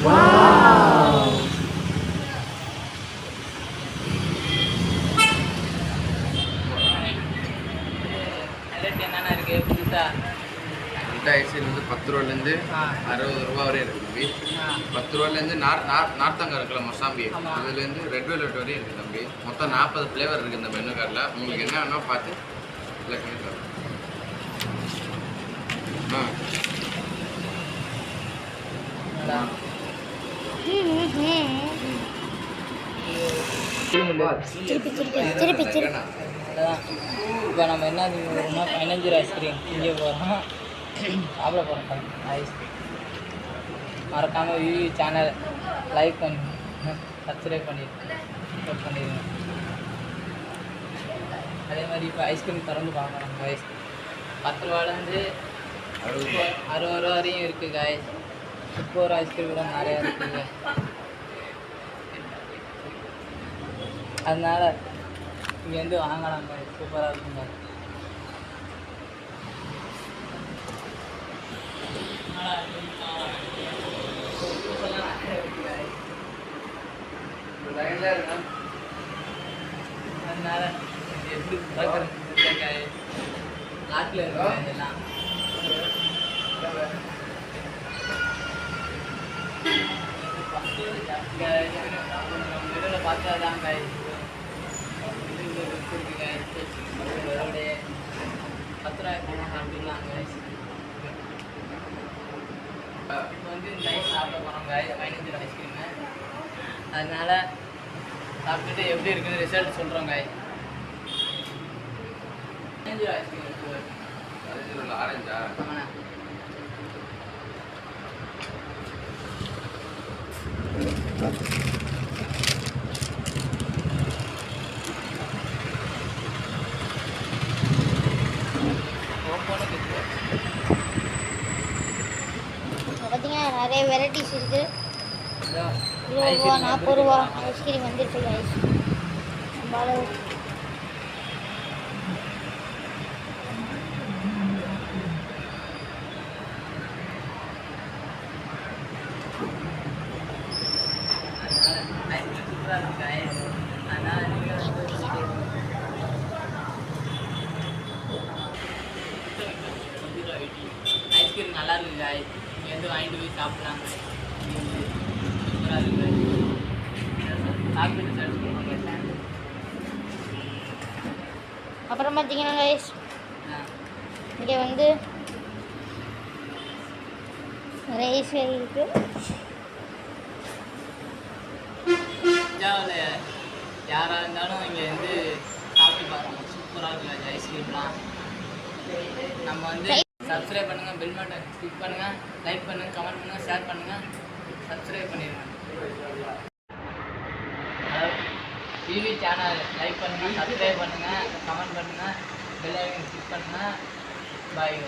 என்னென்ன இருக்கு புதுசா? இந்த ஐஸ்கிரீம் வந்து 10 ரூபாலேருந்து 60 ரூபா வரையும் இருக்குது தம்பி. 10 ரூபாலேருந்து நார்த்தங்காய் இருக்குல்ல மொசாம்பி, அதுலேருந்து ரெட் வெல்வெட் வரையும் இருக்குது தம்பி. மொத்தம் 40 ஃப்ளேவர் இருக்குது இந்த மெனு கார்டில். உங்களுக்கு என்ன வேணால் பார்த்து செலக்ட் பண்ணி தரோம். இப்போ நம்ம என்ன போகிறோம்னா 15 ஐஸ்கிரீம் இங்கே போகிறோம், சாப்பிட போகிறோம். ஐஸ்கிரீம் மறக்காமல் விவி சேனல் லைக் பண்ணி சப்ஸ்கிரைப் பண்ணிடுங்க. அதே மாதிரி இப்போ ஐஸ்கிரீம் திறந்து பார்க்கலாம் காய்ஸ். 10 ரூபாலேருந்து 60 ரூபா வரையும் இருக்குது காய்ஸ். 30 ரூபா ஐஸ்கிரீம் கூட நிறையா இருக்குங்க. அதனால் இங்கேருந்து வாங்கலாம் காய்ஸ், சூப்பராக இருக்குங்க. அதனால எப்படி பார்க்குறது நாட்டில் இருக்கா இதெல்லாம். வீடியோவில் பார்த்தா தான் காய் இருக்கு காய். 10 ரூபாய் போனால் சாப்பிட்டுலாம் காய். இப்போ வந்து இந்த ஐஸ் சாப்பிட போகிறோம் காய், 15 ஐஸ்கிரீமு. அதனால் சாப்பிட்டுட்டு எப்படி இருக்குன்னு ரிசல்ட் சொல்கிறோம் காய். 15 ஐஸ்கிரீம் இருக்குது. ஆரஞ்சா? ஆமாண்ணா. பார்த்தீங்கன்னா நிறைய வெரைட்டிஸ் இருக்குது. 20 ரூபா 40 ரூபா ஐஸ்கிரீம் வந்துருச்சு ஐஸ். ஐஸ்கிரீம் நல்லா இருக்கு காய். இங்கே வந்து வாங்கிட்டு போய் சாப்பிட்லாங்க. சூப்பராக இருக்கு. சாப்பிட்டு சர்ச் பண்ணுவாங்க. அப்புறம் பார்த்தீங்கன்னா கைஸ் இங்கே வந்து நிறைய ஐஸ்கிரீம் இருக்குது. இந்தியாவில் யாராக இருந்தாலும் இங்கே வந்து சாப்பிட்டு பார்க்கணும். சூப்பராக இருக்குது ஐஸ்கிரீம்லாம். நம்ம வந்து சப்ஸ்கிரைப் பண்ணுங்கள், பெல் பட்டன் கிளிக் பண்ணுங்கள், லைக் பண்ணுங்கள், கமெண்ட் பண்ணுங்கள், ஷேர் பண்ணுங்கள், சப்ஸ்கிரைப் பண்ணிடுங்க. டிவி சேனல் லைக் பண்ணுங்கள், சப்ஸ்கிரைப் பண்ணுங்கள், கமெண்ட் பண்ணுங்கள், பெல் ஐக்கன் கிளிக் பண்ணுங்கள். பாய்.